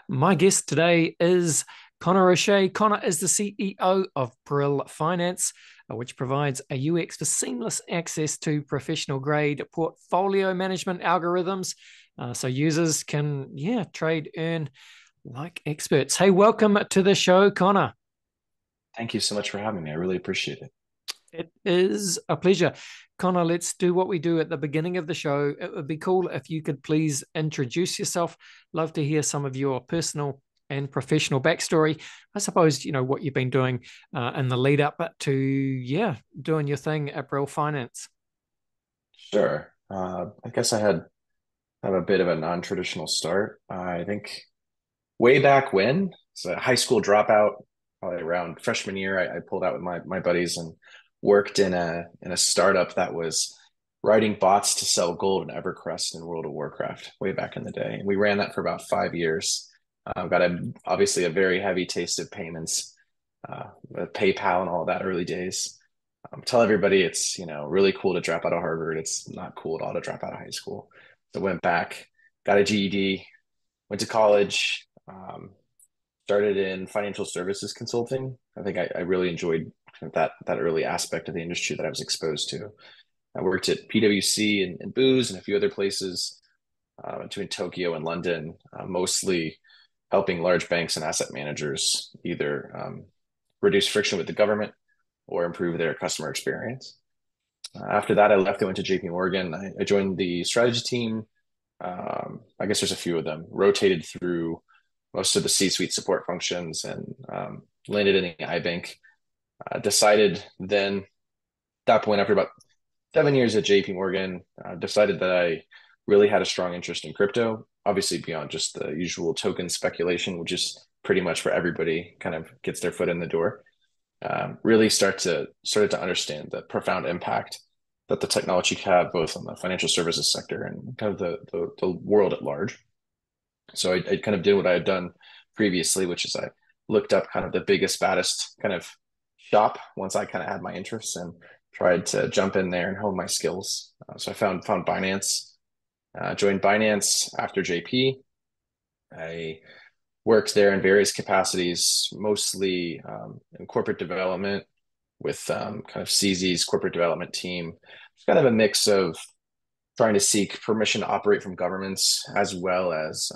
My guest today is Connor O'Shea. Connor is the CEO of Bril Finance, which provides a UX for seamless access to professional grade portfolio management algorithms. So users can, trade, earn like experts. Hey, welcome to the show, Connor. Thank you so much for having me. I really appreciate it. It is a pleasure. Connor, let's do what we do at the beginning of the show. It would be cool if you could please introduce yourself. Love to hear some of your personal and professional backstory. I suppose, what you've been doing in the lead up to, doing your thing at Bril Finance. Sure. I guess have a bit of a non-traditional start. I think way back when, as a high school dropout, probably around freshman year, I pulled out with my buddies and worked in a startup that was writing bots to sell gold in Evercrest and World of Warcraft way back in the day. And we ran that for about 5 years. Obviously a very heavy taste of payments, with PayPal and all that early days. Tell everybody it's really cool to drop out of Harvard. It's not cool at all to drop out of high school. So went back, got a GED, went to college, started in financial services consulting. I think I really enjoyed that early aspect of the industry that I was exposed to. I worked at PwC and Booz and a few other places, between Tokyo and London, mostly helping large banks and asset managers either reduce friction with the government or improve their customer experience. After that, I left. I went to JP Morgan. I joined the strategy team. I guess there's a few of them. Rotated through most of the C-suite support functions and landed in the iBank. Decided then, at that point, after about 7 years at JP Morgan, decided that I really had a strong interest in crypto, obviously beyond just the usual token speculation, which is pretty much where everybody kind of gets their foot in the door. Really started to understand the profound impact that the technology could have both on the financial services sector and kind of the world at large. So I kind of did what I had done previously, which is I looked up kind of the biggest, baddest kind of shop once I kind of had my interests and tried to jump in there and hone my skills. So I found Binance, joined Binance after JP. I worked there in various capacities, mostly in corporate development with kind of CZ's corporate development team. It's kind of a mix of trying to seek permission to operate from governments as well as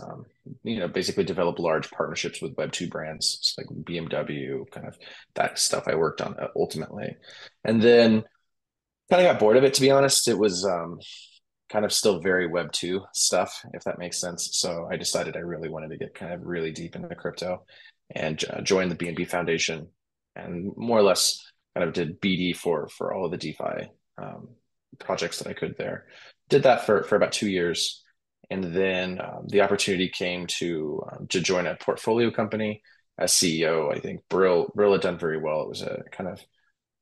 basically develop large partnerships with Web2 brands like BMW, kind of that stuff I worked on ultimately. And then kind of got bored of it, to be honest. It was kind of still very Web2 stuff, if that makes sense. So I decided I really wanted to get kind of really deep into crypto and joined the BNB Foundation and more or less kind of did BD for all of the DeFi projects that I could there. Did that for about 2 years. And then the opportunity came to join a portfolio company as CEO. I think Bril had done very well. It was a kind of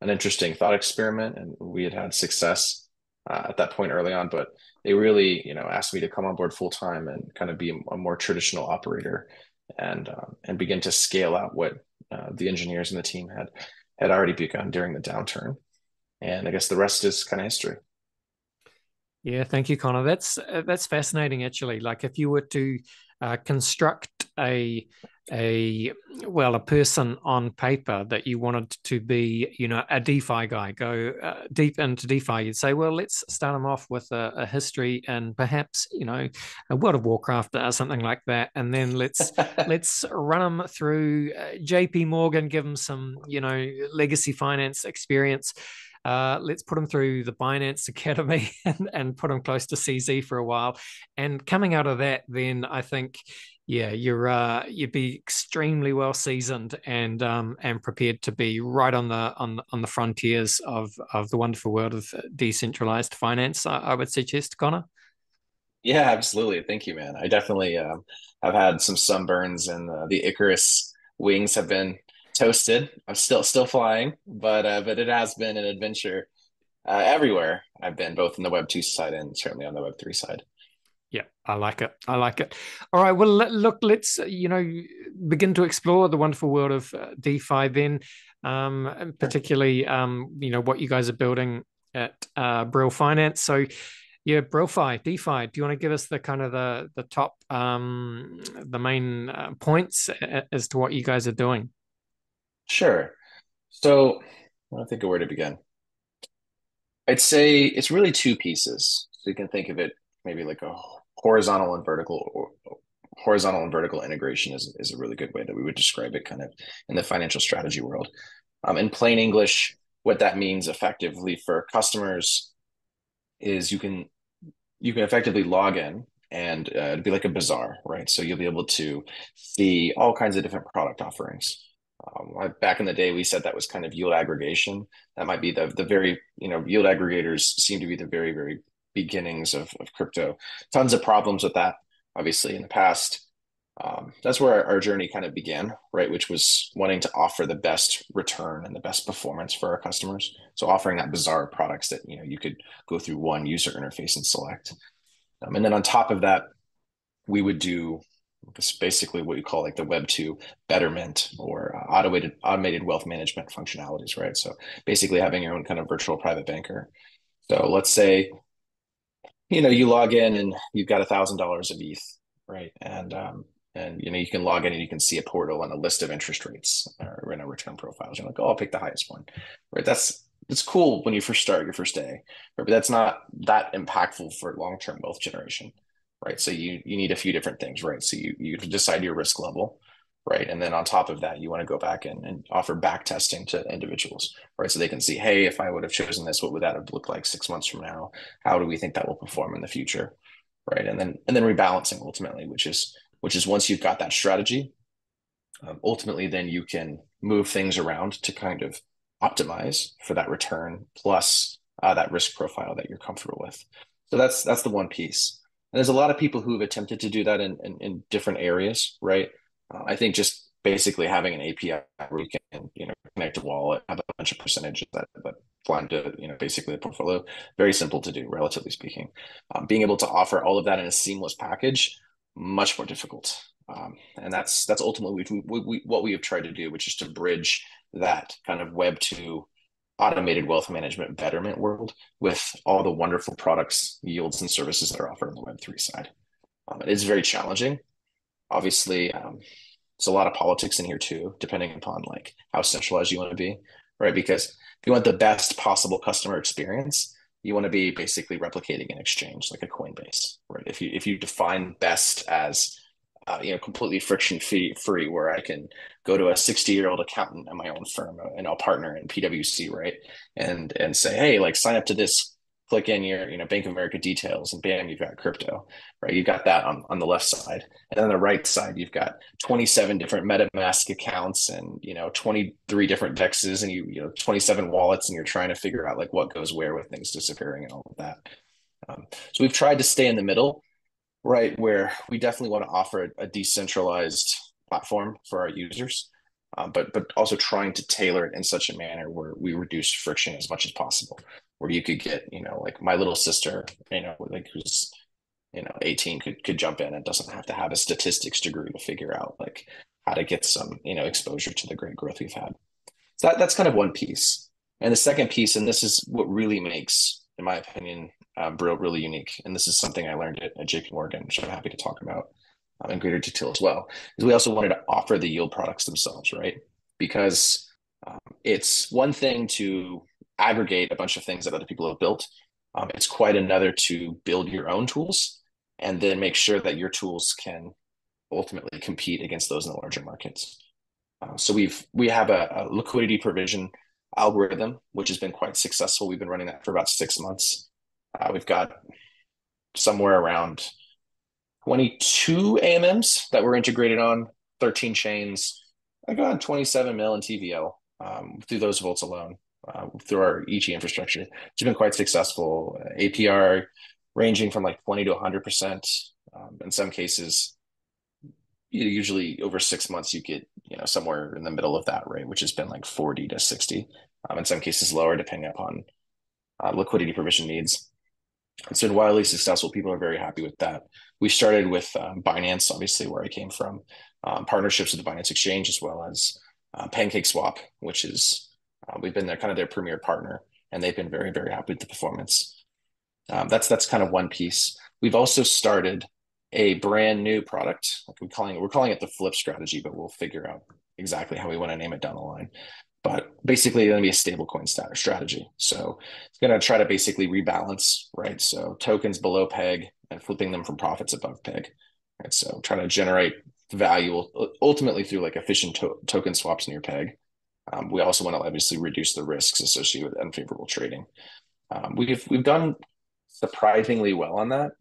an interesting thought experiment, and we had success at that point early on. But they really, asked me to come on board full time and kind of be a more traditional operator and begin to scale out what the engineers and the team had already begun during the downturn. And I guess the rest is kind of history. Yeah, thank you, Connor. That's fascinating, actually. Like, if you were to construct a person on paper that you wanted to be, a DeFi guy, go deep into DeFi, you'd say, well, let's start them off with a history and perhaps, a World of Warcraft or something like that, and then let's run them through JP Morgan, give them some, legacy finance experience. Let's put them through the Binance Academy and put them close to CZ for a while. And coming out of that, then I think, you'd be extremely well seasoned and prepared to be right on the frontiers of the wonderful world of decentralized finance. I would suggest, Connor. Yeah, absolutely. Thank you, man. I definitely have had some sunburns, and the Icarus wings have been toasted. I'm still flying, but it has been an adventure everywhere I've been, both in the Web 2 side and certainly on the Web 3 side. Yeah, I like it. I like it. All right. Well, look, let's begin to explore the wonderful world of DeFi then, and Sure. particularly what you guys are building at Bril Finance. So, Yeah, Brilfi, DeFi. Do you want to give us the kind of the top the main points as to what you guys are doing? Sure. So I think of where to begin. I'd say it's really two pieces. So you can think of it maybe like a horizontal and vertical, or horizontal and vertical integration is a really good way that we would describe it kind of in the financial strategy world. In plain English, what that means effectively for customers is you can effectively log in and it'd be like a bazaar, right? So you'll be able to see all kinds of different product offerings. Back in the day, we said that was kind of yield aggregation. That might be the very, yield aggregators seem to be the very, very beginnings of crypto. Tons of problems with that, obviously, in the past. That's where our journey kind of began, right? Which was wanting to offer the best return and the best performance for our customers. So offering that bizarre products that you could go through one user interface and select. And then on top of that, we would do basically what you call like the Web2 betterment or automated wealth management functionalities, right? So basically having your own kind of virtual private banker. So let's say you log in and you've got $1,000 of ETH, right? And you can log in and you can see a portal and a list of interest rates or return profiles. You're like, oh, I'll pick the highest one, right? That's cool when you first start your first day, right? But that's not that impactful for long-term wealth generation, right? So you need a few different things, right? So you decide your risk level, right? And then on top of that, you want to go back and offer back testing to individuals, right? So they can see, hey, if I would have chosen this, what would that have looked like 6 months from now? How do we think that will perform in the future, right? And then rebalancing ultimately, which is once you've got that strategy, ultimately then you can move things around to kind of optimize for that return plus that risk profile that you're comfortable with. So that's the one piece. And there's a lot of people who have attempted to do that in different areas, right? I think just basically having an API where you can connect a wallet, have a bunch of percentages that apply to basically the portfolio. Very simple to do, relatively speaking. Being able to offer all of that in a seamless package, much more difficult. And that's ultimately what we have tried to do, which is to bridge that kind of Web2 automated wealth management betterment world with all the wonderful products, yields, and services that are offered on the Web3 side. It is very challenging. Obviously, there's a lot of politics in here too, depending upon like how centralized you want to be, right? Because if you want the best possible customer experience, you want to be basically replicating an exchange like a Coinbase, right? If you define best as completely friction free, where I can go to a 60-year-old accountant at my own firm and I'll partner in PwC, right? And say, hey, like sign up to this, click in your Bank of America details, and bam, you've got crypto, right? You've got that on the left side, and then on the right side, you've got 27 different MetaMask accounts and 23 different dexes and 27 wallets, and you're trying to figure out like what goes where with things disappearing and all of that. So we've tried to stay in the middle, right, where we definitely want to offer a decentralized platform for our users, but also trying to tailor it in such a manner where we reduce friction as much as possible. Where you could get, like my little sister, like who's 18 could jump in and doesn't have to have a statistics degree to figure out like how to get some exposure to the great growth we've had. So that's kind of one piece. And the second piece, and this is what really makes, in my opinion, Bril really unique. And this is something I learned at JP Morgan, which I'm happy to talk about in greater detail as well, is we also wanted to offer the yield products themselves, right? Because it's one thing to aggregate a bunch of things that other people have built. It's quite another to build your own tools and then make sure that your tools can ultimately compete against those in the larger markets. So we have a liquidity provision algorithm, which has been quite successful. We've been running that for about 6 months. We've got somewhere around 22 AMMs that we're integrated on, 13 chains. I got 27 mil in TVL through those vaults alone, through our EG infrastructure. It's been quite successful. APR ranging from like 20 to 100%. In some cases, usually over 6 months, you get somewhere in the middle of that rate, which has been like 40 to 60. In some cases lower, depending upon liquidity provision needs. It's been wildly successful. People are very happy with that. We started with Binance, obviously, where I came from, partnerships with the Binance Exchange, as well as PancakeSwap, which is we've been kind of their premier partner, and they've been very, very happy with the performance. That's kind of one piece. We've also started a brand new product. Like we're calling it the flip strategy, but we'll figure out exactly how we want to name it down the line. But basically, it's going to be a stablecoin strategy. So it's going to try to basically rebalance, right? So tokens below peg and flipping them from profits above peg, right? So trying to generate value ultimately through like efficient token swaps near peg. We also want to obviously reduce the risks associated with unfavorable trading. We've done surprisingly well on that.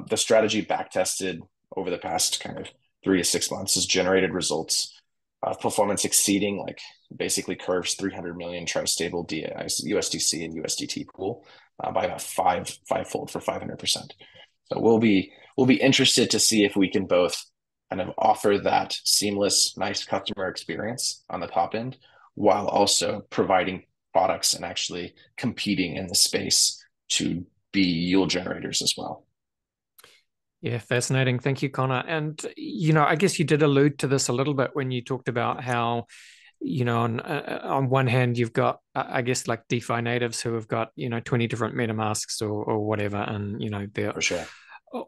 The strategy back tested over the past kind of 3 to 6 months has generated results of performance exceeding like basically curves 300 million tri-stable USDC and USDT pool by about fivefold for 500%. So we'll be interested to see if we can both kind of offer that seamless, nice customer experience on the top end while also providing products and actually competing in the space to be yield generators as well. Yeah, fascinating. Thank you, Connor. And, I guess you did allude to this a little bit when you talked about how, on one hand, you've got, I guess, like DeFi natives who have got, 20 different MetaMasks or whatever. And, they're For sure.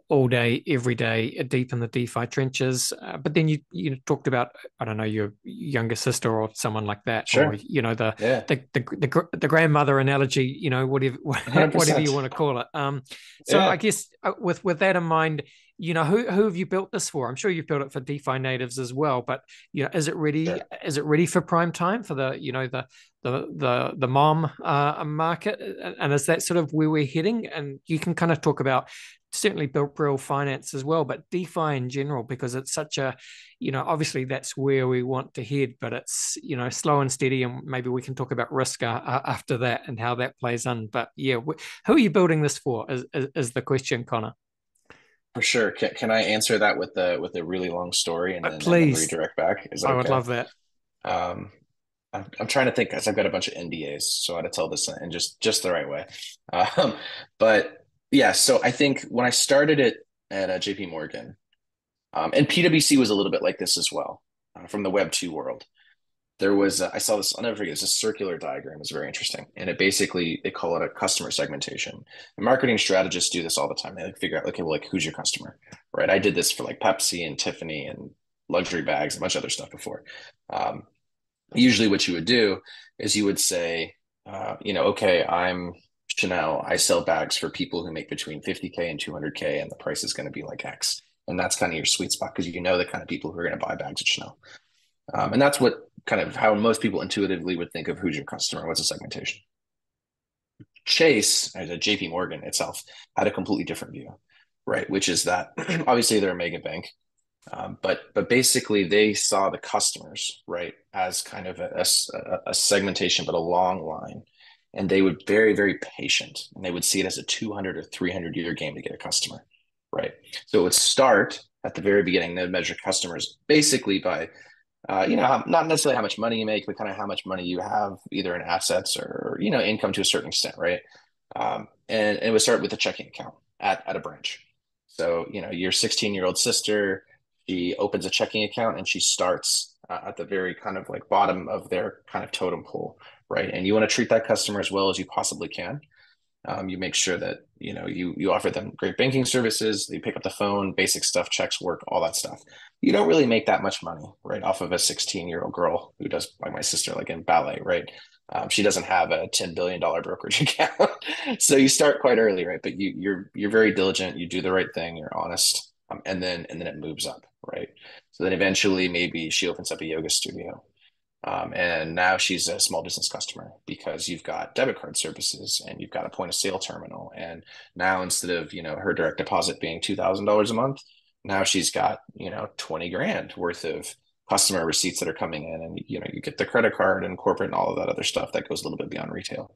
all day, every day, deep in the DeFi trenches. But then you talked about, I don't know, your younger sister or someone like that, or Sure. the Yeah. the grandmother analogy, whatever whatever you 100%. want to call it. So I Yeah. guess with that in mind, who have you built this for? I'm sure you've built it for DeFi natives as well, but is it ready? Sure. Is it ready for prime time for the the mom market? And is that sort of where we're heading? And you can kind of talk about certainly Bril Finance as well, but DeFi in general, because it's such a, obviously that's where we want to head, but it's, slow and steady. And maybe we can talk about risk after that and how that plays in. But yeah, who are you building this for is the question, Connor. For sure. Can I answer that with a really long story and then Please, redirect back? Is that I would okay? love that. Um, I'm trying to think because I've got a bunch of NDAs, so I had to tell this in just the right way. Um, but yeah, so I think when I started it at JP Morgan, and PwC was a little bit like this as well, from the Web 2 world. There was I saw this, I'll never forget, it's a circular diagram. It's very interesting, and it basically they call it a customer segmentation. And marketing strategists do this all the time. They like figure out, okay, well, like who's your customer, right? I did this for like Pepsi and Tiffany and luxury bags, a bunch of other stuff before. Um, Usually, what you would do is you would say, okay, I'm Chanel. I sell bags for people who make between 50K and 200K, and the price is going to be like X. And that's kind of your sweet spot because you know the kind of people who are going to buy bags at Chanel. And that's what kind of how most people intuitively would think of who's your customer, what's a segmentation. Chase, as a JP Morgan itself, had a completely different view, right? Which is that obviously they're a mega bank, but basically they saw the customers, right, as kind of a segmentation, but a long line. And they would very, very patient, and they would see it as a 200 or 300 year game to get a customer, right? So it would start at the very beginning. They'd measure customers basically by not necessarily how much money you make, but kind of how much money you have, either in assets or income to a certain extent, right? And it would start with a checking account at a branch. So your 16-year-old sister, she opens a checking account and she starts at the very kind of like bottom of their kind of totem pole, right? And you want to treat that customer as well as you possibly can. You make sure that you offer them great banking services. They pick up the phone, basic stuff, checks work, all that stuff. You don't really make that much money, right, off of a 16-year-old girl who does, like my sister, like in ballet, right? She doesn't have a $10 billion brokerage account, so you start quite early, right? But you're very diligent. You do the right thing. You're honest, and then it moves up, right? So then eventually maybe she opens up a yoga studio. And now she's a small business customer because you've got debit card services and you've got a point of sale terminal. And now instead of, her direct deposit being $2,000 a month, now she's got, 20 grand worth of customer receipts that are coming in. And, you get the credit card and corporate and all of that other stuff that goes a little bit beyond retail.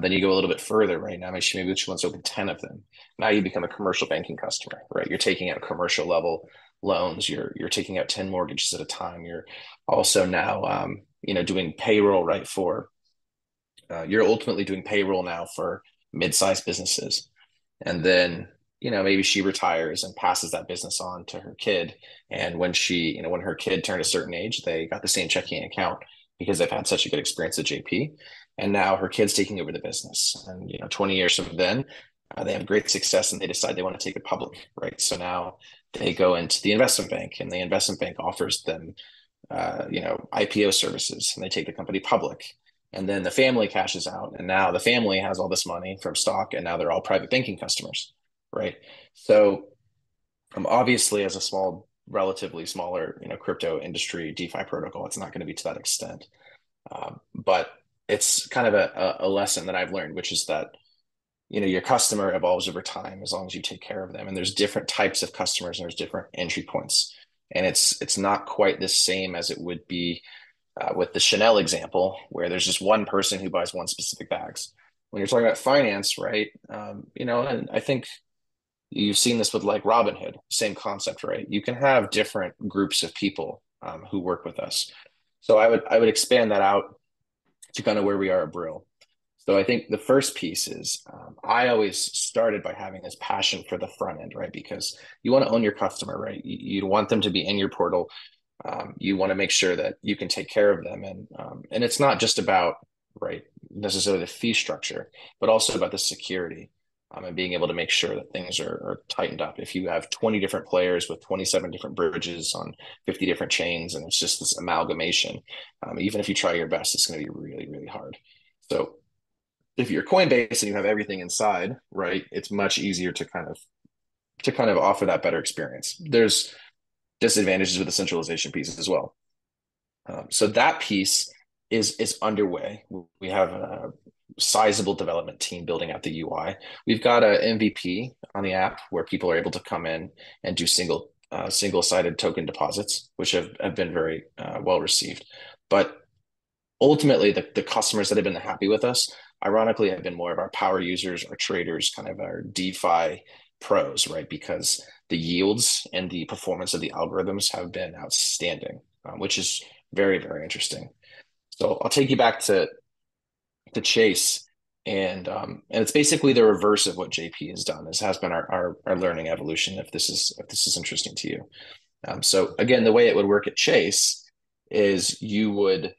Then you go a little bit further, right? Now maybe she wants to open 10 of them. Now you become a commercial banking customer, right? You're taking out commercial level loans. You're taking out 10 mortgages at a time. You're also now doing payroll, right? You're ultimately doing payroll now for mid-sized businesses. And then maybe she retires and passes that business on to her kid. And when her kid turned a certain age, they got the same checking account because they've had such a good experience at JP. And now her kid's taking over the business. And 20 years from then, They have great success and they decide they want to take it public, right? So now they go into the investment bank, and the investment bank offers them, IPO services, and they take the company public. And then the family cashes out, and now the family has all this money from stock, and now they're all private banking customers, right? So obviously, as a relatively smaller, crypto industry DeFi protocol, it's not going to be to that extent. But it's kind of a lesson that I've learned, which is that your customer evolves over time as long as you take care of them. And there's different types of customers, and there's different entry points. And it's not quite the same as it would be with the Chanel example, where there's just one person who buys one specific bags. When you're talking about finance, right? And I think you've seen this with like Robinhood, same concept, right? You can have different groups of people who work with us. So I would expand that out to kind of where we are at Bril. So I think the first piece is I always started by having this passion for the front end, right? Because you want to own your customer, right? You want them to be in your portal. You want to make sure that you can take care of them, and it's not just about, right, necessarily the fee structure, but also about the security, and being able to make sure that things are tightened up. If you have 20 different players with 27 different bridges on 50 different chains, and it's just this amalgamation, even if you try your best, it's going to be really, really hard. So if you're Coinbase and you have everything inside, right, it's much easier to kind of offer that better experience. There's disadvantages with the centralization pieces as well. So that piece is underway. We have a sizable development team building out the UI. We've got an MVP on the app where people are able to come in and do single-sided token deposits, which have been very well received. But ultimately, the customers that have been happy with us, ironically, have been more of our power users, our traders, kind of our DeFi pros, right? Because the yields and the performance of the algorithms have been outstanding, which is very, very interesting. So I'll take you back to Chase, and it's basically the reverse of what JP has done. This has been our learning evolution. If this is interesting to you, so again, the way it would work at Chase is you would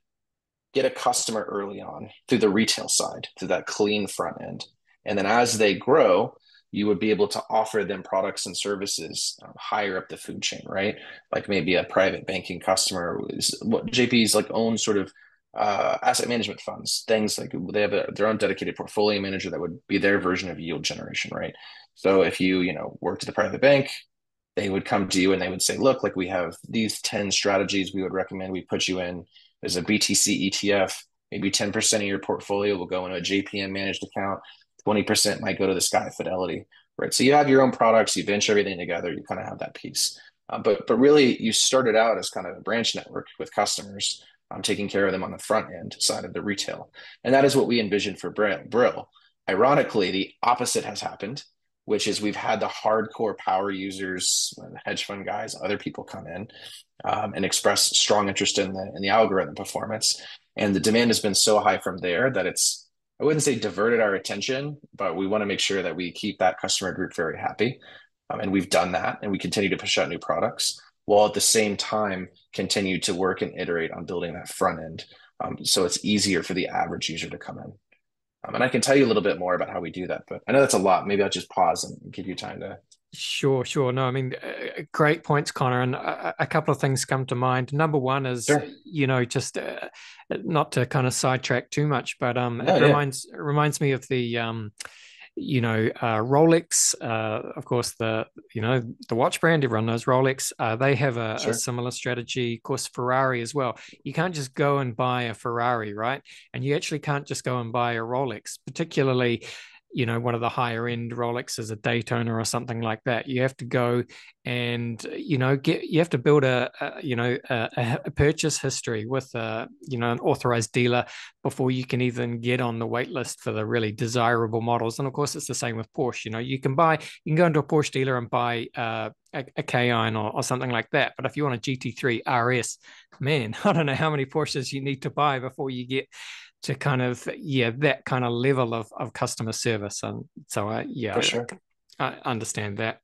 get a customer early on through the retail side, through that clean front end. And then as they grow, you would be able to offer them products and services higher up the food chain, right? Like maybe a private banking customer, what JP's like own sort of asset management funds, things like they have their own dedicated portfolio manager that would be their version of yield generation, right? So if you worked at a private bank, they would come to you and they would say, look, like we have these 10 strategies we would recommend we put you in. There's a BTC ETF, maybe 10% of your portfolio will go into a JPM managed account. 20% might go to the Sky Fidelity, right? So you have your own products, you bench everything together, you kind of have that piece. But really, you started out as kind of a branch network with customers, taking care of them on the front end side of the retail. And that is what we envisioned for Bril. Ironically, the opposite has happened, which is we've had the hardcore power users, hedge fund guys, other people come in and express strong interest in the algorithm performance. And the demand has been so high from there that I wouldn't say diverted our attention, but we want to make sure that we keep that customer group very happy. And we've done that, and we continue to push out new products while at the same time continue to work and iterate on building that front end. So it's easier for the average user to come in. And I can tell you a little bit more about how we do that, but I know that's a lot. Maybe I'll just pause and give you time to. Sure, sure. No, I mean, great points, Connor. And a couple of things come to mind. Number one is, Sure. just not to kind of sidetrack too much, but No, it yeah. reminds me of the Rolex, of course, the watch brand, everyone knows Rolex. They have a Sure. similar strategy. Of course, Ferrari as well. You can't just go and buy a Ferrari, right? And you actually can't just go and buy a Rolex, particularly one of the higher end Rolexes, a Daytona or something like that. You have to go and you have to build a purchase history with an authorized dealer before you can even get on the wait list for the really desirable models. And of course, it's the same with Porsche. You can go into a Porsche dealer and buy a Cayenne or something like that. But if you want a GT3 RS, man, I don't know how many Porsches you need to buy before you get to kind of that kind of level of customer service. And so For sure. I understand that.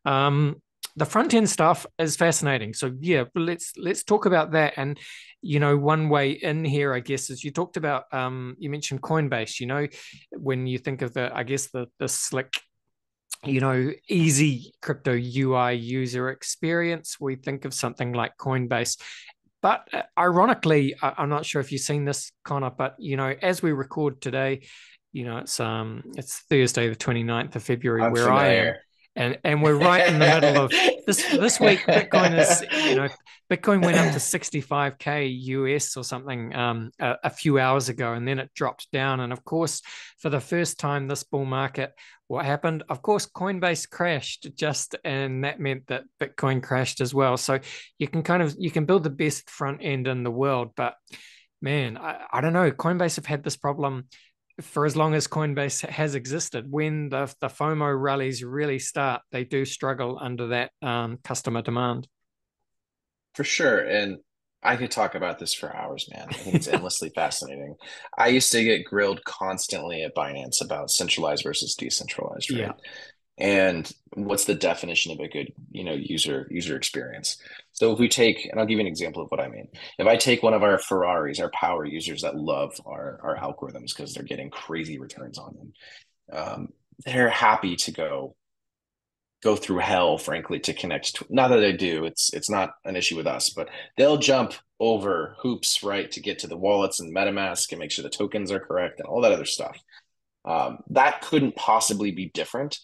um the front end stuff is fascinating. So yeah, let's talk about that. And one way in here, I guess, is you talked about you mentioned Coinbase. When you think of the, I guess, the slick, easy crypto UI user experience, we think of something like Coinbase. But ironically, I'm not sure if you've seen this, Connor, but as we record today, it's Thursday the 29th of February I'm where I am. familiar. And we're right in the middle of this week. Bitcoin went up to 65K US or something a few hours ago, and then it dropped down. And of course, for the first time this bull market, what happened? Of course, Coinbase crashed and that meant that Bitcoin crashed as well. So you can build the best front end in the world, but man, I don't know. Coinbase have had this problem for as long as Coinbase has existed. When the FOMO rallies really start, they do struggle under that customer demand. For sure. And I could talk about this for hours, man. I think it's endlessly fascinating. I used to get grilled constantly at Binance about centralized versus decentralized, Yeah. right? And what's the definition of a good, user experience? So if we take, and I'll give you an example of what I mean. If I take one of our Ferraris, our power users that love our algorithms because they're getting crazy returns on them, they're happy to go through hell, frankly, to connect to. Not that they do, it's not an issue with us, but they'll jump over hoops, right, to get to the wallets and MetaMask and make sure the tokens are correct and all that other stuff. That couldn't possibly be different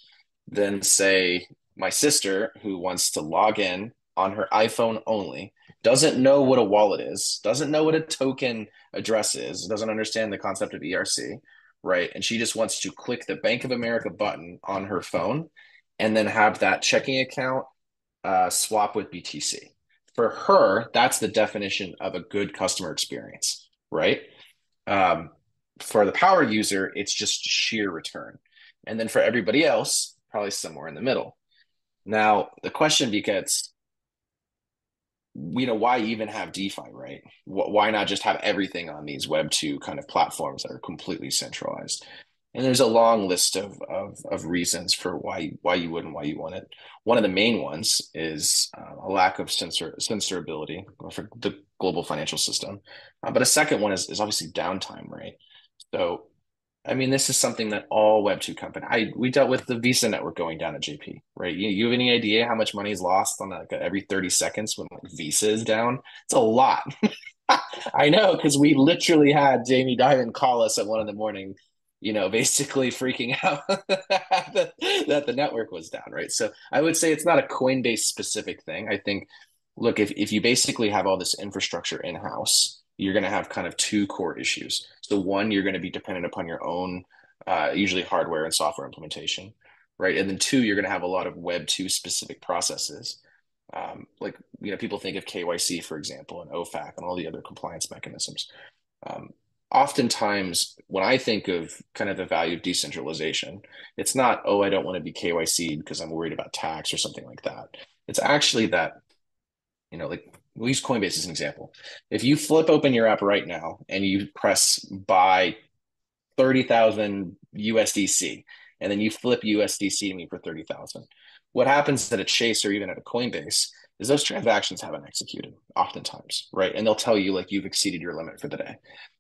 than, say, my sister who wants to log in on her iPhone only, doesn't know what a wallet is, doesn't know what a token address is, doesn't understand the concept of ERC, right? And she just wants to click the Bank of America button on her phone and then have that checking account swap with BTC. For her, that's the definition of a good customer experience, right? Um, for the power user, it's just sheer return. And then for everybody else, probably somewhere in the middle. Now, the question becomes, why even have DeFi, right? Why not just have everything on these Web2 kind of platforms that are completely centralized? And there's a long list of reasons for why you wouldn't, why you want it. One of the main ones is a lack of censorability for the global financial system. But a second one is obviously downtime, right? So, I mean, this is something that all Web2 company, we dealt with the Visa network going down at JP, right? You have any idea how much money is lost on every 30 seconds when Visa is down? It's a lot. I know, because we literally had Jamie Dimon call us at 1 a.m, basically freaking out that the network was down, right? So I would say it's not a Coinbase specific thing. I think, look, if you basically have all this infrastructure in house, you're going to have kind of two core issues. So one, you're going to be dependent upon your own, usually hardware and software implementation, right? And then two, you're going to have a lot of Web2 specific processes. Like, people think of KYC, for example, and OFAC and all the other compliance mechanisms. Oftentimes, when I think of kind of the value of decentralization, it's not, oh, I don't want to be KYC'd because I'm worried about tax or something like that. It's actually that, like, we'll use Coinbase as an example. If you flip open your app right now and you press buy 30,000 USDC, and then you flip USDC to me for 30,000, what happens at a Chase or even at a Coinbase is those transactions haven't executed oftentimes, right? And they'll tell you like you've exceeded your limit for the day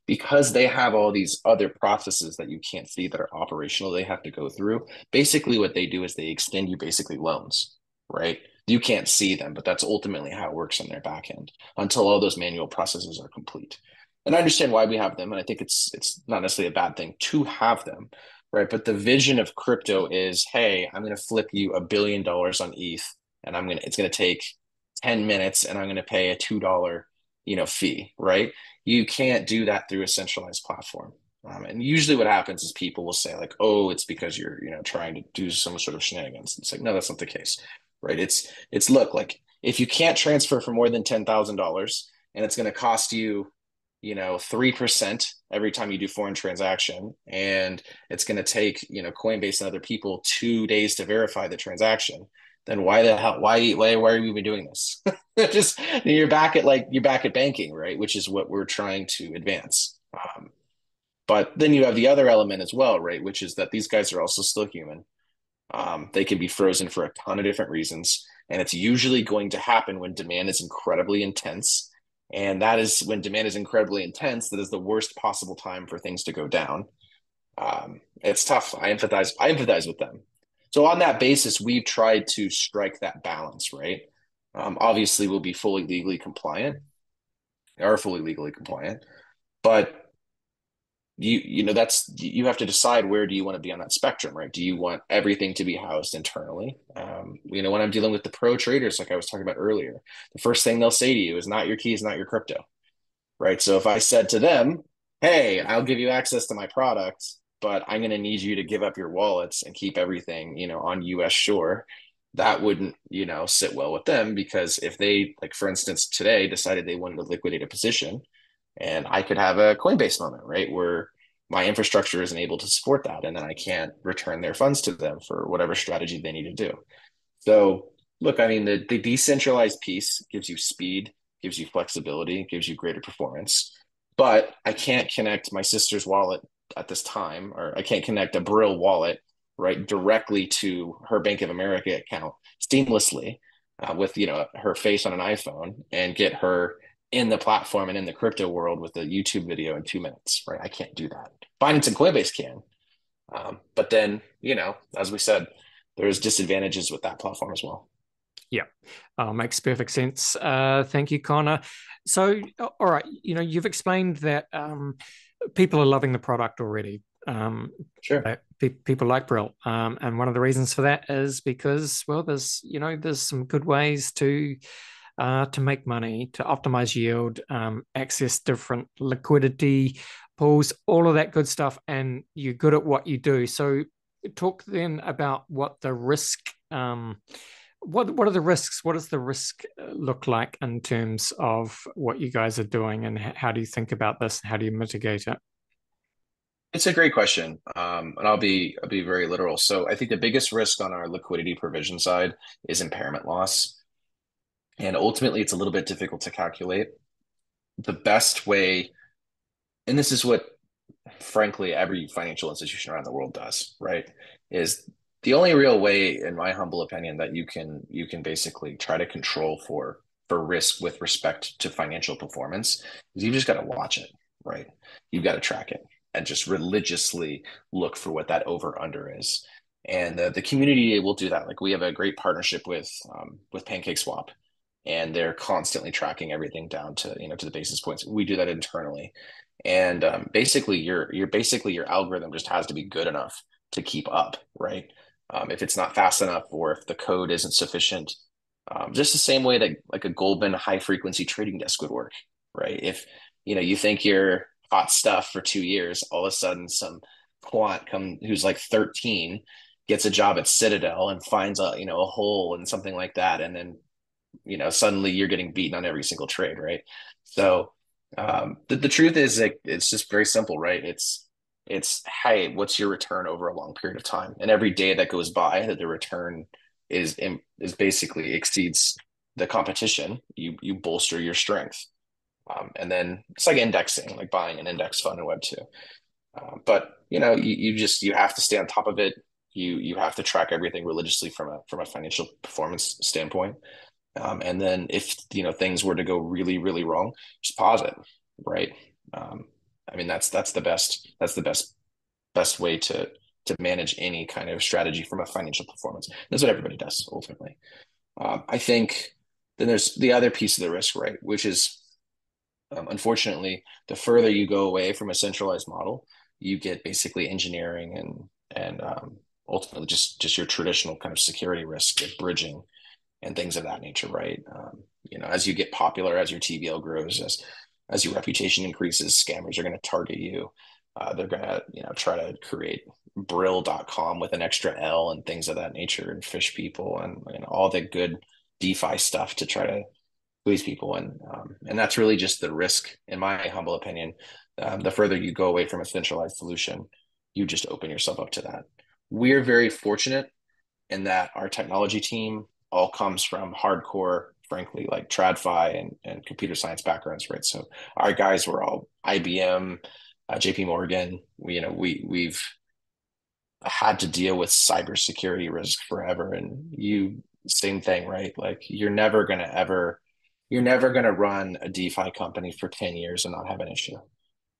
because they have all these other processes that you can't see that are operational. They have to go through. Basically, what they do is they extend you basically loans, right? You can't see them, but that's ultimately how it works on their back end until all those manual processes are complete. And I understand why we have them, and I think it's not necessarily a bad thing to have them, right? But the vision of crypto is, hey, I'm going to flip you $1 billion on ETH, and it's going to take 10 minutes, and I'm going to pay a $2, fee, right? You can't do that through a centralized platform. And usually what happens is people will say like, oh, it's because you're, trying to do some sort of shenanigans. It's like, no, that's not the case, right? It's look, like if you can't transfer for more than $10,000 and it's going to cost you, 3% every time you do foreign transaction, and it's going to take, Coinbase and other people 2 days to verify the transaction, then why the hell, why are we even doing this? Just you're back at banking, right? Which is what we're trying to advance. But then you have the other element as well, right? Which is that these guys are also still human. They can be frozen for a ton of different reasons. And it's usually going to happen when demand is incredibly intense. And that is when demand is incredibly intense, that is the worst possible time for things to go down. It's tough. I empathize with them. So on that basis, we've tried to strike that balance, right? Obviously, we'll be fully legally compliant, are fully legally compliant, but that's you have to decide where do you want to be on that spectrum, right? Do you want everything to be housed internally? When I'm dealing with the pro traders, like I was talking about earlier, the first thing they'll say to you is not your keys, not your crypto, right? So if I said to them, hey, I'll give you access to my products, but I'm going to need you to give up your wallets and keep everything, on US shore, that wouldn't, sit well with them, because if they, like, for instance, today decided they wanted to liquidate a position, and I could have a Coinbase moment, right, where my infrastructure isn't able to support that, and then I can't return their funds to them for whatever strategy they need to do. So look, I mean, the decentralized piece gives you speed, gives you flexibility, gives you greater performance. But I can't connect my sister's wallet at this time, or I can't connect a Bril wallet right directly to her Bank of America account seamlessly, with her face on an iPhone, and get her in the platform and in the crypto world with a YouTube video in 2 minutes, right? I can't do that. Binance and Coinbase can, but then as we said, there's disadvantages with that platform as well. Yeah, makes perfect sense. Thank you, Connor. So, all right, you've explained that people are loving the product already. Sure. People like Bril, and one of the reasons for that is because, well, there's some good ways to make money, to optimize yield, access different liquidity pools, all of that good stuff, and you're good at what you do. So, talk then about what the risk. What are the risks? What does the risk look like in terms of what you guys are doing, and how do you think about this? How do you mitigate it? It's a great question, and I'll be very literal. So I think the biggest risk on our liquidity provision side is impairment loss, and ultimately it's a little bit difficult to calculate. The best way, and this is what frankly every financial institution around the world does, right? Is the only real way, in my humble opinion, that you can basically try to control for risk with respect to financial performance is you've just got to watch it, right? You've got to track it and just religiously look for what that over under is. And the community will do that. Like, we have a great partnership with PancakeSwap, and they're constantly tracking everything down to to the basis points. We do that internally, and basically your algorithm just has to be good enough to keep up, right? If it's not fast enough, or if the code isn't sufficient, just the same way that like a Goldman high frequency trading desk would work, right? If you think you're hot stuff for 2 years, all of a sudden some quant who's like 13 gets a job at Citadel and finds a hole in something like that, and then suddenly you're getting beaten on every single trade, right? So the truth is, like, it's just very simple, right? It's hey, what's your return over a long period of time? And every day that goes by that the return is basically exceeds the competition, you bolster your strength. And then it's like indexing, like buying an index fund in Web2. But you have to stay on top of it. You have to track everything religiously from a financial performance standpoint. And then if things were to go really, really wrong, just pause it, right? I mean, that's the best way to manage any kind of strategy from a financial performance. That's what everybody does ultimately. I think then there's the other piece of the risk, right? Which is, unfortunately, the further you go away from a centralized model, you get basically engineering and ultimately just your traditional kind of security risk of bridging and things of that nature, right? As you get popular, as your TVL grows, as your reputation increases, scammers are going to target you. They're going to try to create Bril.com with an extra L and things of that nature, and fish people, and all the good DeFi stuff to try to squeeze people. And that's really just the risk, in my humble opinion. The further you go away from a centralized solution, you just open yourself up to that. We're very fortunate in that our technology team all comes from hardcore, frankly, like TradFi and computer science backgrounds, right? So our guys were all IBM, JP Morgan. We've had to deal with cybersecurity risk forever, and same thing, right? Like you're never gonna run a DeFi company for 10 years and not have an issue,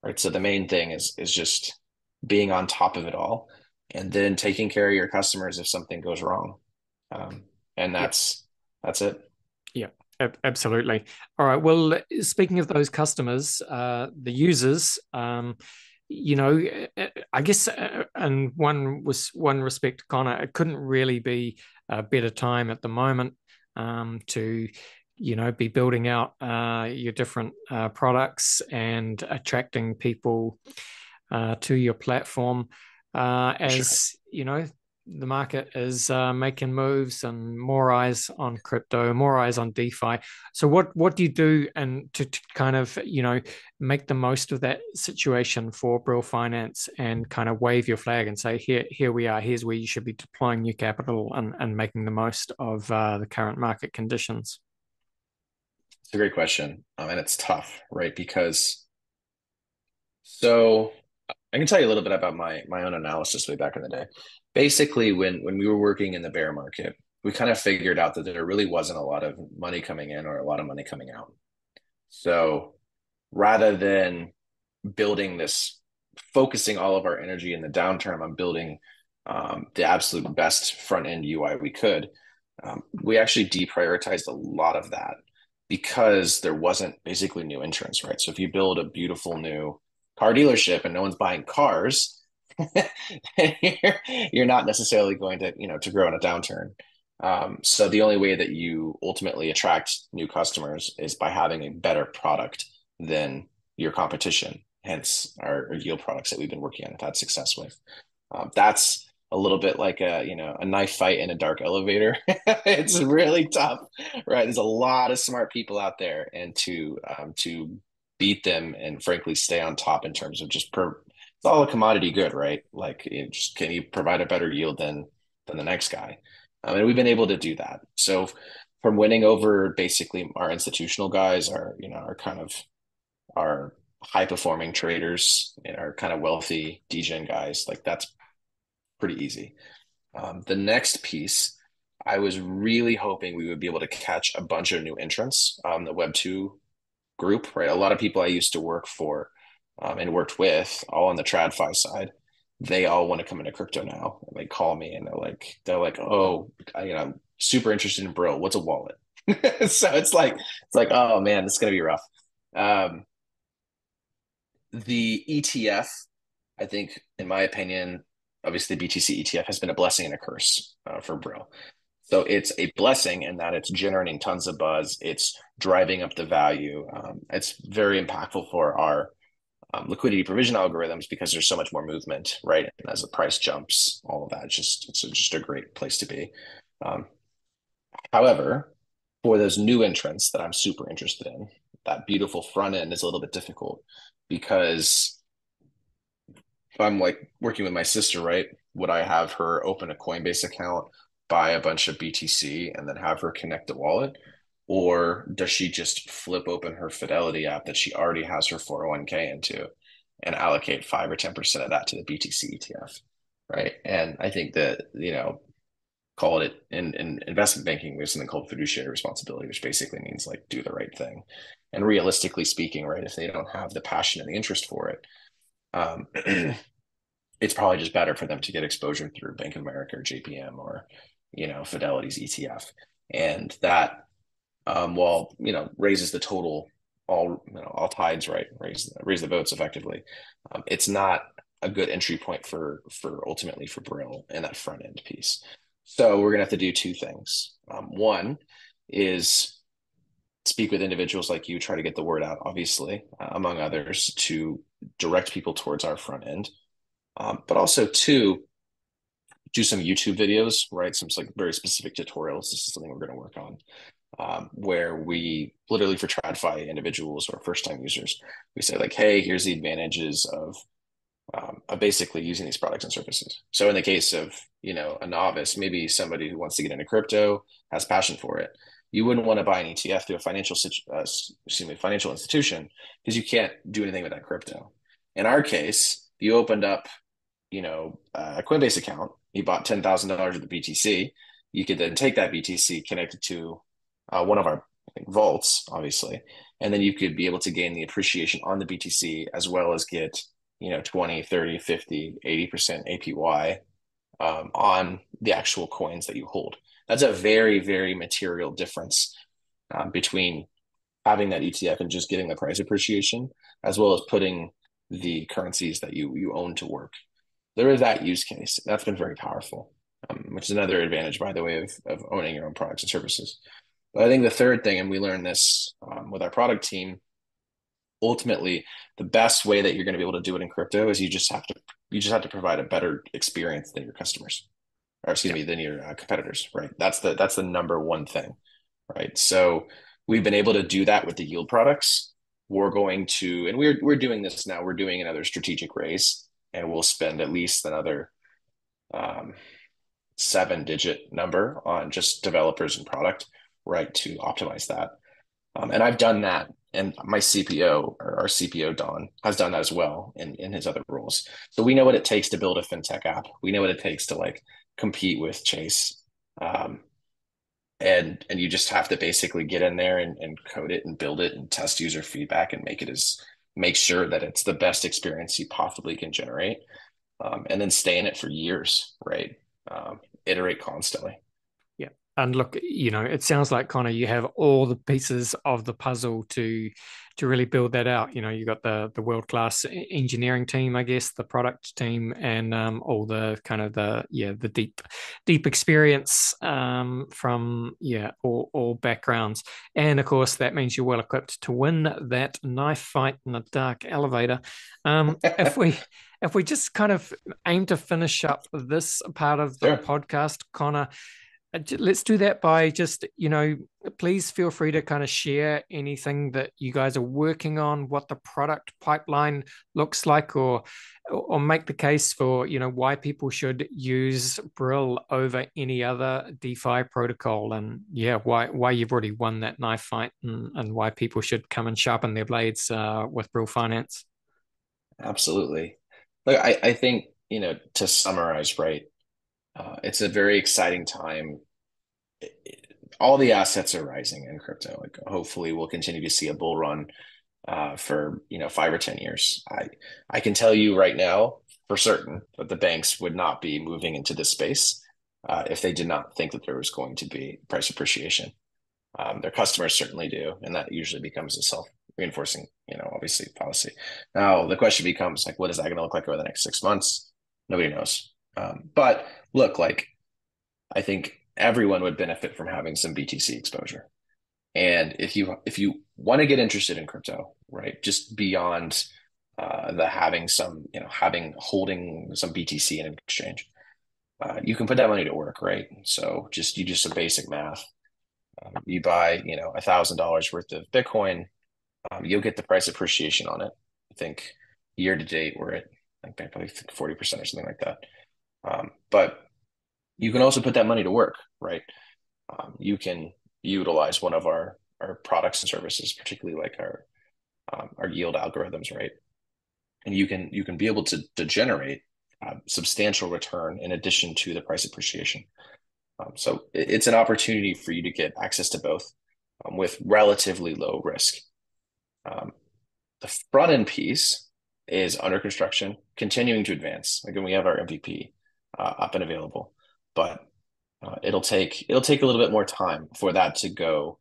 right? So the main thing is just being on top of it all, and then taking care of your customers if something goes wrong. Um, and Yeah. that's it. Yeah, absolutely. All right. Well, speaking of those customers, the users, you know, I guess, in one respect, Connor, it couldn't really be a better time at the moment to, be building out your different products and attracting people to your platform. For sure. As you know, the market is making moves and more eyes on crypto, more eyes on DeFi. So what do you do and to kind of make the most of that situation for Bril Finance and kind of wave your flag and say here we are, here's where you should be deploying new capital and making the most of the current market conditions? It's a great question. And it's tough, right? Because so I can tell you a little bit about my own analysis way back in the day. Basically, when we were working in the bear market, we kind of figured out that there really wasn't a lot of money coming in or a lot of money coming out. So rather than building this, focusing all of our energy in the downturn on building the absolute best front end UI we could, we actually deprioritized a lot of that because there wasn't basically new entrants, right? So if you build a beautiful new car dealership and no one's buying cars, you're not necessarily going to, to grow in a downturn. So the only way that you ultimately attract new customers is by having a better product than your competition. Hence our yield products that we've been working on and had success with. That's a little bit like a knife fight in a dark elevator. It's really tough, right? There's a lot of smart people out there, and to beat them and frankly stay on top in terms of it's all a commodity good, right? Like just can you provide a better yield than the next guy? And we've been able to do that. So from winning over basically our institutional guys, our kind of our high performing traders and our kind of wealthy degen guys, like that's pretty easy. The next piece, I was really hoping we would be able to catch a bunch of new entrants on the Web2 group, right? A lot of people I used to work for and worked with, all on the TradFi side, they all want to come into crypto now. And they call me and they're like, oh, I'm super interested in Bril. What's a wallet? So it's like, oh man, it's gonna be rough. Um, the ETF, I think, in my opinion, obviously BTC ETF has been a blessing and a curse for Bril. So it's a blessing in that it's generating tons of buzz. It's driving up the value. It's very impactful for our liquidity provision algorithms because there's so much more movement, right? And as the price jumps, all of that, it's just a great place to be. Um, However, for those new entrants that I'm super interested in, that beautiful front end is a little bit difficult because if I'm like working with my sister, right? Would I have her open a Coinbase account, buy a bunch of BTC, and then have her connect the wallet? Or does she just flip open her Fidelity app that she already has her 401k into and allocate 5 or 10% of that to the BTC ETF? Right. And I think that, call it in investment banking, there's something called fiduciary responsibility, which basically means like do the right thing. And realistically speaking, right, if they don't have the passion and the interest for it, um, it's probably just better for them to get exposure through Bank of America or JPM or, Fidelity's ETF. And that, while, raises the total, all tides, right, raise the votes effectively. It's not a good entry point for ultimately for Bril in that front end piece. So we're gonna have to do two things. One is speak with individuals like you, try to get the word out, obviously, among others, to direct people towards our front end. But also two, do some YouTube videos, right? Some like very specific tutorials. This is something we're going to work on, where we literally for TradFi individuals or first time users, we say like, hey, here's the advantages of basically using these products and services. So in the case of a novice, maybe somebody who wants to get into crypto, has passion for it, you wouldn't want to buy an ETF through a financial institution because you can't do anything with that crypto. In our case, if you opened up a Coinbase account, you bought $10,000 of the BTC, you could then take that BTC, connect it to one of our vaults, obviously, and then you could be able to gain the appreciation on the BTC as well as get, 20, 30, 50, 80% APY on the actual coins that you hold. That's a very, very material difference between having that ETF and just getting the price appreciation, as well as putting the currencies that you own to work. There is that use case. That's been very powerful, which is another advantage, by the way, of owning your own products and services. But I think the third thing, and we learned this with our product team, ultimately, the best way that you're going to be able to do it in crypto is you just have to provide a better experience than your customers, or excuse Yeah. me, than your competitors, right? That's the number one thing, right? So we've been able to do that with the yield products. We're going to, and we're doing this now. We're doing another strategic raise, and we'll spend at least another um, 7-digit number on just developers and product, right, to optimize that. And I've done that, and my CPO or our CPO Don has done that as well in his other roles. So we know what it takes to build a fintech app. We know what it takes to like compete with Chase. Um, and you just have to basically get in there and code it and build it and test user feedback and make sure that it's the best experience you possibly can generate, and then stay in it for years, right? Iterate constantly. Yeah. And look, it sounds like, Connor, you have all the pieces of the puzzle to really build that out. You got the world-class engineering team, I guess, the product team, and all the kind of the deep experience from all backgrounds. And of course, that means you're well equipped to win that knife fight in the dark elevator. If we just kind of aim to finish up this part of the Sure. podcast, Connor, let's do that by just, please feel free to kind of share anything that you guys are working on, what the product pipeline looks like, or make the case for, why people should use Bril over any other DeFi protocol, and why you've already won that knife fight, and why people should come and sharpen their blades with Bril Finance. Absolutely. Look, I think, to summarize, right, it's a very exciting time. All the assets are rising in crypto. Like, hopefully, we'll continue to see a bull run for 5 or 10 years. I can tell you right now for certain that the banks would not be moving into this space if they did not think that there was going to be price appreciation. Their customers certainly do, and that usually becomes a self-reinforcing, obviously policy. Now the question becomes like, what is that going to look like over the next 6 months? Nobody knows. But look, like, I think everyone would benefit from having some BTC exposure. And if you want to get interested in crypto, right, just beyond the having some, holding some BTC in an exchange, you can put that money to work, right? So you just some basic math. You buy, $1,000 worth of Bitcoin, you'll get the price appreciation on it. I think year to date we're at like probably 40% or something like that. But you can also put that money to work, right? You can utilize one of our products and services, particularly like our yield algorithms, right? And you can be able to generate substantial return in addition to the price appreciation. So it's an opportunity for you to get access to both with relatively low risk. Um, the front end piece is under construction, continuing to advance. Again, we have our MVP up and available, but it'll take a little bit more time for that to go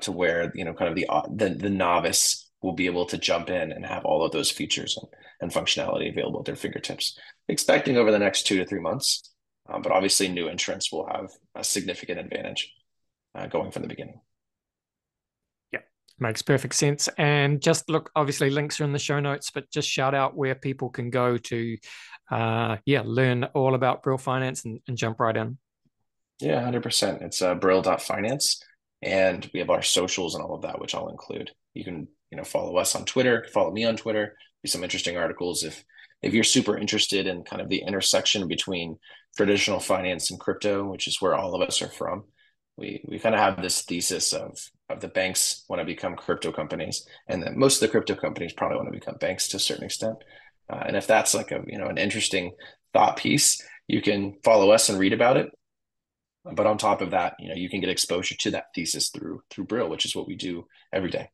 to where kind of the novice will be able to jump in and have all of those features and functionality available at their fingertips. Expecting over the next 2 to 3 months, but obviously new entrants will have a significant advantage going from the beginning. Yeah, makes perfect sense. And just look, obviously links are in the show notes, but just shout out where people can go to learn all about Bril Finance and jump right in. Yeah, 100%. It's Bril.finance, and we have our socials and all of that, which I'll include. You can, follow us on Twitter, follow me on Twitter, do some interesting articles. If you're super interested in kind of the intersection between traditional finance and crypto, which is where all of us are from, we kind of have this thesis of the banks want to become crypto companies, and that most of the crypto companies probably want to become banks to a certain extent. And if that's like an interesting thought piece, you can follow us and read about it. But on top of that, you can get exposure to that thesis through Bril, which is what we do every day.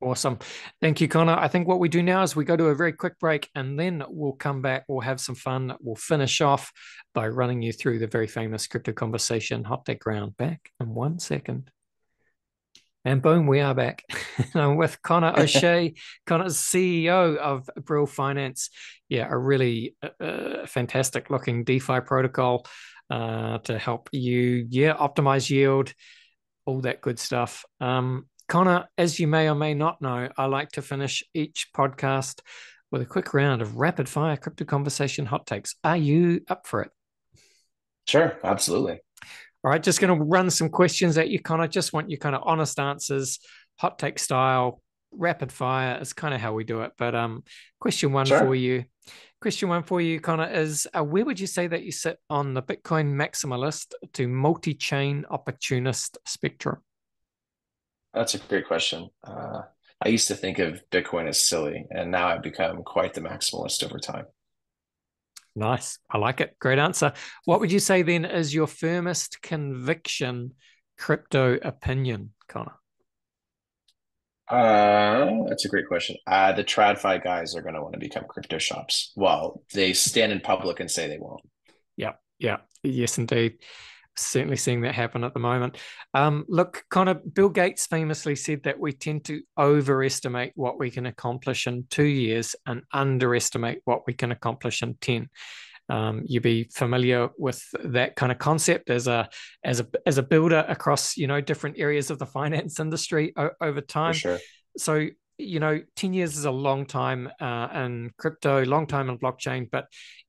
Awesome. Thank you, Connor. I think what we do now is we go to a very quick break and then we'll come back. We'll have some fun. We'll finish off by running you through the very famous crypto conversation hot take round. Back in 1 second. And boom, we are back. I'm with Connor O'Shea. Connor's CEO of Bril Finance. Yeah, a really fantastic looking DeFi protocol to help you, optimize yield, all that good stuff. Connor, as you may or may not know, I like to finish each podcast with a quick round of rapid fire crypto conversation hot takes. Are you up for it? Sure, absolutely. All right, just going to run some questions at you, Connor. Just want your kind of honest answers, hot take style, rapid fire is kind of how we do it. But question one Sure. for you. Question one for you, Connor, is where would you say that you sit on the Bitcoin maximalist to multi-chain opportunist spectrum? That's a great question. I used to think of Bitcoin as silly, and now I've become quite the maximalist over time. Nice. I like it. Great answer. What would you say then is your firmest conviction crypto opinion, Connor? That's a great question. The TradFi guys are going to want to become crypto shops. Well, they stand in public and say they won't. Yeah. Yeah. Yes, indeed. Certainly seeing that happen at the moment. Look, Connor, Bill Gates famously said that we tend to overestimate what we can accomplish in 2 years and underestimate what we can accomplish in 10. You'd be familiar with that kind of concept as a builder across different areas of the finance industry over For time. sure. So 10 years is a long time in crypto, long time in blockchain, but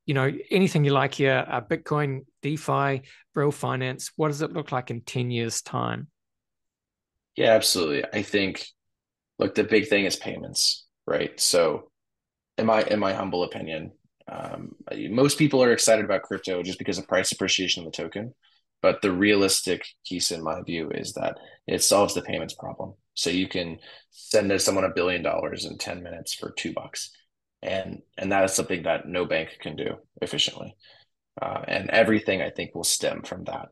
anything you like here, Bitcoin, DeFi, Bril Finance, what does it look like in 10 years' time? Yeah, absolutely. I think, look, the big thing is payments, right? So, in my humble opinion, most people are excited about crypto just because of price appreciation of the token. But the realistic piece, in my view, is that it solves the payments problem. So you can send someone $1 billion in 10 minutes for $2. And that is something that no bank can do efficiently. And everything I think will stem from that.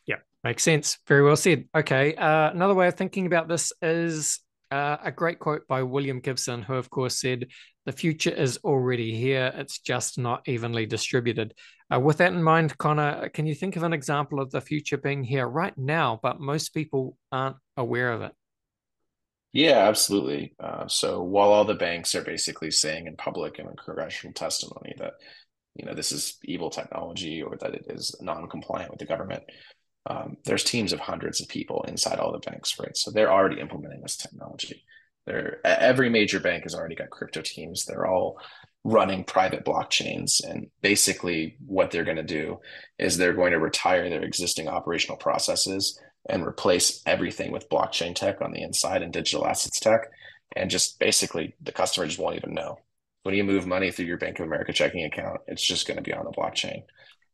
Yeah, makes sense. Very well said. Okay. Another way of thinking about this is a great quote by William Gibson, who, of course, said, "The future is already here. It's just not evenly distributed." With that in mind, Connor, can you think of an example of the future being here right now, but most people aren't aware of it? Yeah, absolutely. So while all the banks are basically saying in public and in congressional testimony that this is evil technology or that it is non-compliant with the government, there's teams of hundreds of people inside all the banks, right? So they're already implementing this technology. Every major bank has already got crypto teams. They're all running private blockchains, and basically what they're going to do is they're going to retire their existing operational processes and replace everything with blockchain tech on the inside and digital assets tech, and just basically the customer just won't even know. When you move money through your Bank of America checking account, it's just going to be on the blockchain.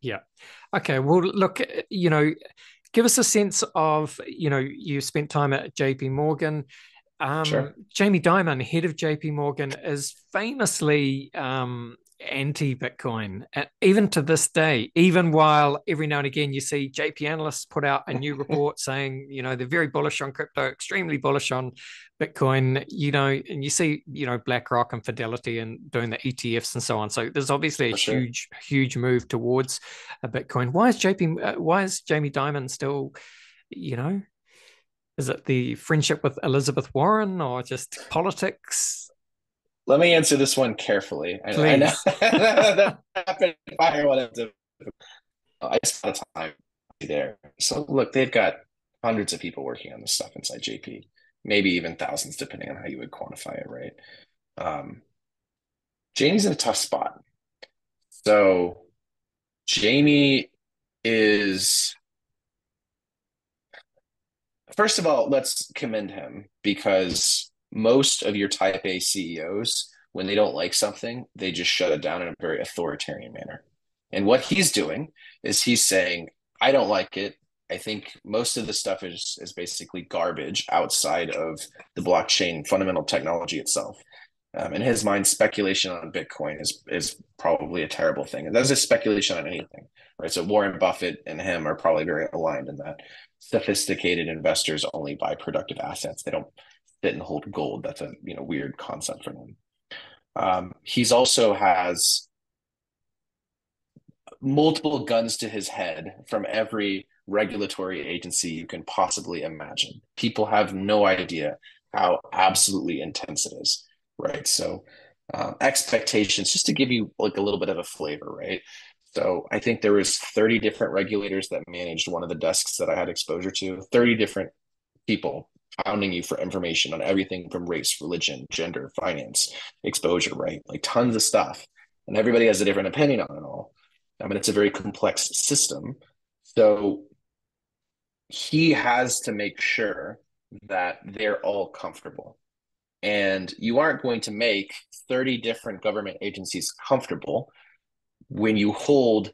Yeah. Okay. Well, look, give us a sense of, you spent time at JP Morgan. Sure. Jamie Dimon, head of JP Morgan, is famously anti-Bitcoin, even to this day, even while every now and again you see JP analysts put out a new report saying, they're very bullish on crypto, extremely bullish on Bitcoin, and you see, BlackRock and Fidelity and doing the ETFs and so on. So there's obviously a For sure. huge move towards a Bitcoin. Why is Jamie Dimon still, is it the friendship with Elizabeth Warren or just politics? Let me answer this one carefully. I know Please. that rapid fire one. I spent time there. So look, they've got hundreds of people working on this stuff inside JP, maybe even thousands, depending on how you would quantify it, right? Um, Jamie's in a tough spot. So Jamie is, first of all, let's commend him because most of your type A CEOs, when they don't like something, they just shut it down in a very authoritarian manner. And what he's doing is he's saying, I don't like it. I think most of the stuff is basically garbage outside of the blockchain fundamental technology itself. In his mind, speculation on Bitcoin is probably a terrible thing. And that's a speculation on anything. right? So Warren Buffett and him are probably very aligned in that sophisticated investors only buy productive assets. They don't sit and hold gold. That's a weird concept for them. He's also has multiple guns to his head from every regulatory agency you can possibly imagine. People have no idea how absolutely intense it is, right? So, expectations, just to give you like a little bit of a flavor, right? So I think there was 30 different regulators that managed one of the desks that I had exposure to, 30 different people pounding you for information on everything from race, religion, gender, finance, exposure, right? Like tons of stuff. And everybody has a different opinion on it all. I mean, it's a very complex system. So he has to make sure that they're all comfortable. And you aren't going to make 30 different government agencies comfortable when you hold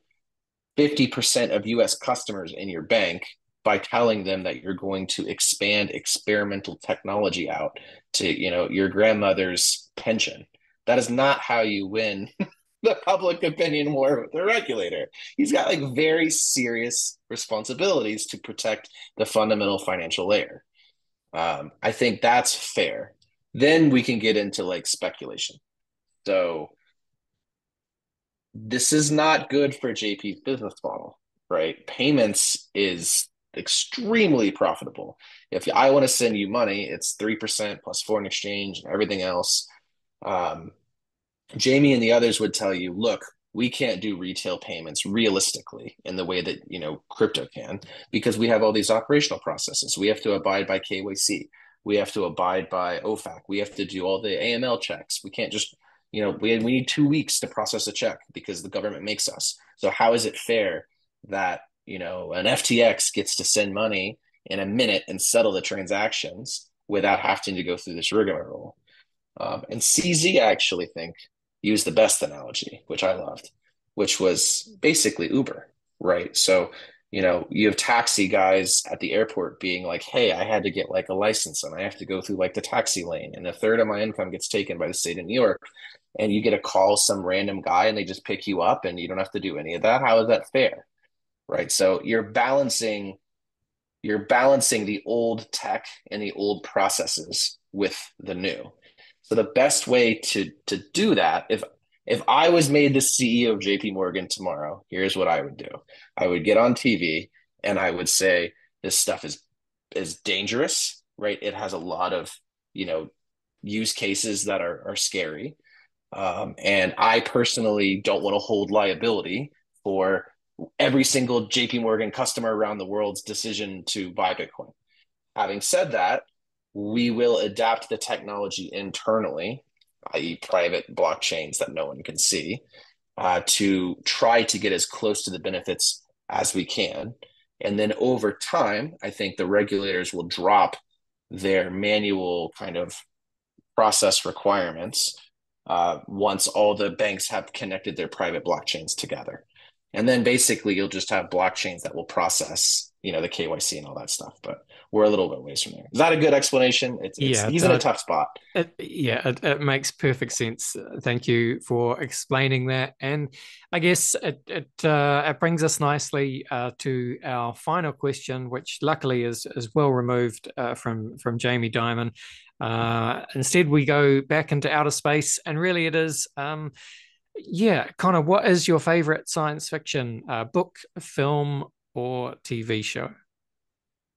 50% of US customers in your bank by telling them that you're going to expand experimental technology out to, your grandmother's pension. That is not how you win the public opinion war with the regulator. He's got like very serious responsibilities to protect the fundamental financial layer. I think that's fair. Then we can get into like speculation. So this is not good for JP's business model, right? Payments is extremely profitable. If I want to send you money, it's 3% plus foreign exchange and everything else. Jamie and the others would tell you, look, we can't do retail payments realistically in the way that, crypto can, because we have all these operational processes. We have to abide by KYC. We have to abide by OFAC. We have to do all the AML checks. We can't just, we need 2 weeks to process a check because the government makes us. So how is it fair that, an FTX gets to send money in a minute and settle the transactions without having to go through this rigmarole? And CZ, I actually think, used the best analogy, which I loved, which was basically Uber, right? So, you have taxi guys at the airport being like, hey, I had to get like a license and I have to go through like the taxi lane. And a third of my income gets taken by the state of New York. And you get a call some random guy and they just pick you up and you don't have to do any of that. How is that fair? Right. So you're balancing the old tech and the old processes with the new. So the best way to do that, if I was made the CEO of JP Morgan tomorrow, here's what I would do. I would get on TV and I would say this stuff is dangerous, right? It has a lot of, use cases that are scary. And I personally don't want to hold liability for every single JP Morgan customer around the world's decision to buy Bitcoin. Having said that, we will adapt the technology internally, i.e., private blockchains that no one can see, to try to get as close to the benefits as we can. And then over time, I think the regulators will drop their manual kind of process requirements once all the banks have connected their private blockchains together. And then basically you'll just have blockchains that will process, the KYC and all that stuff. But we're a little bit ways from there. Is that a good explanation? Yeah, He's in a tough spot. it makes perfect sense. Thank you for explaining that. And I guess it brings us nicely to our final question, which luckily is well removed from Jamie Dimon. Instead, we go back into outer space, and really it is, Connor, what is your favorite science fiction book, film, or TV show?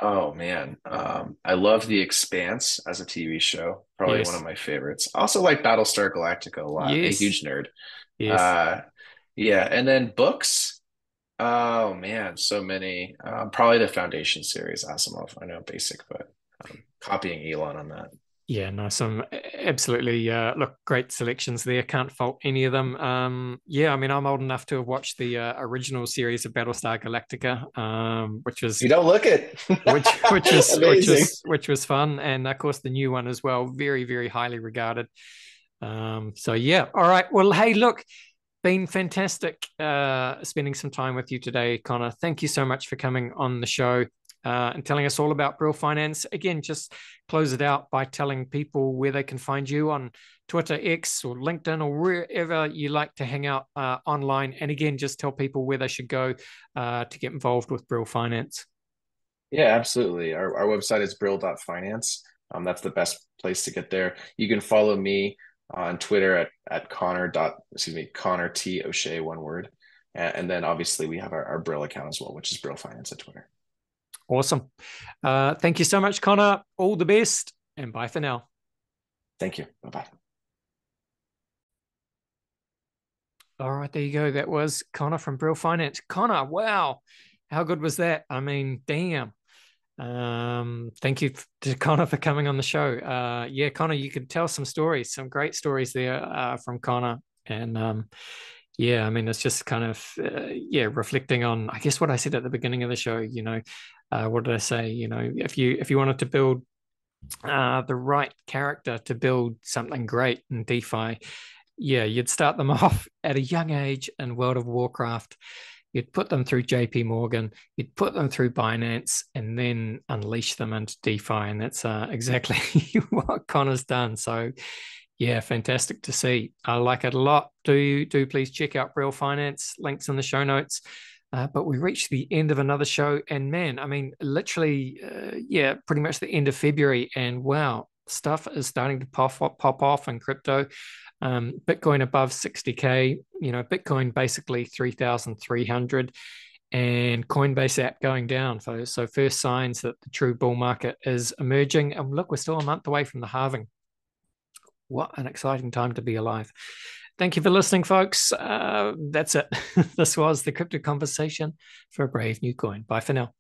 Oh man, I love The Expanse as a TV show. Probably one of Yes, my favorites. I also like Battlestar Galactica a lot. A yes, huge nerd. yes. Uh, yeah, and then books. Oh man, so many. Probably the Foundation series, Asimov. I know basic, but copying Elon on that. Yeah, no, some absolutely look great selections there. Can't fault any of them. I mean, I'm old enough to have watched the original series of Battlestar Galactica, which was You don't look it. which was which Amazing. was which was fun, and of course the new one as well, very very highly regarded. So yeah, all right. Well, hey, look, been fantastic spending some time with you today, Connor. Thank you so much for coming on the show. and telling us all about Bril Finance. Again, just close it out by telling people where they can find you on Twitter, X, or LinkedIn, or wherever you like to hang out online. And again, just tell people where they should go to get involved with Bril Finance. Yeah, absolutely. Our website is bril.finance. That's the best place to get there. You can follow me on Twitter at Connor T O'Shea, one word. And then obviously we have our Bril account as well, which is Bril Finance at Twitter. Awesome. Thank you so much, Connor. All the best, and bye for now. Thank you. Bye-bye. All right, there you go. That was Connor from Bril Finance. Connor, wow. How good was that? I mean, damn. Thank you to Connor for coming on the show. Yeah, Connor, you could tell some stories, some great stories there from Connor. And yeah, I mean, it's just kind of yeah, reflecting on, I guess, what I said at the beginning of the show. What did I say? If you wanted to build the right character to build something great in DeFi, yeah, you'd start them off at a young age in World of Warcraft. You'd put them through JP Morgan, you'd put them through Binance, and then unleash them into DeFi. And that's exactly what Connor's done. So, yeah, fantastic to see. I like it a lot. Do please check out Bril Finance. Links in the show notes. But we reached the end of another show. And man, I mean, literally, yeah, pretty much the end of February. And wow, stuff is starting to pop off in crypto. Bitcoin above 60K, Bitcoin basically 3,300, and Coinbase app going down. So first signs that the true bull market is emerging. And look, we're still a month away from the halving. What an exciting time to be alive. Thank you for listening, folks. That's it. This was the Crypto Conversation for a Brave New Coin. Bye for now.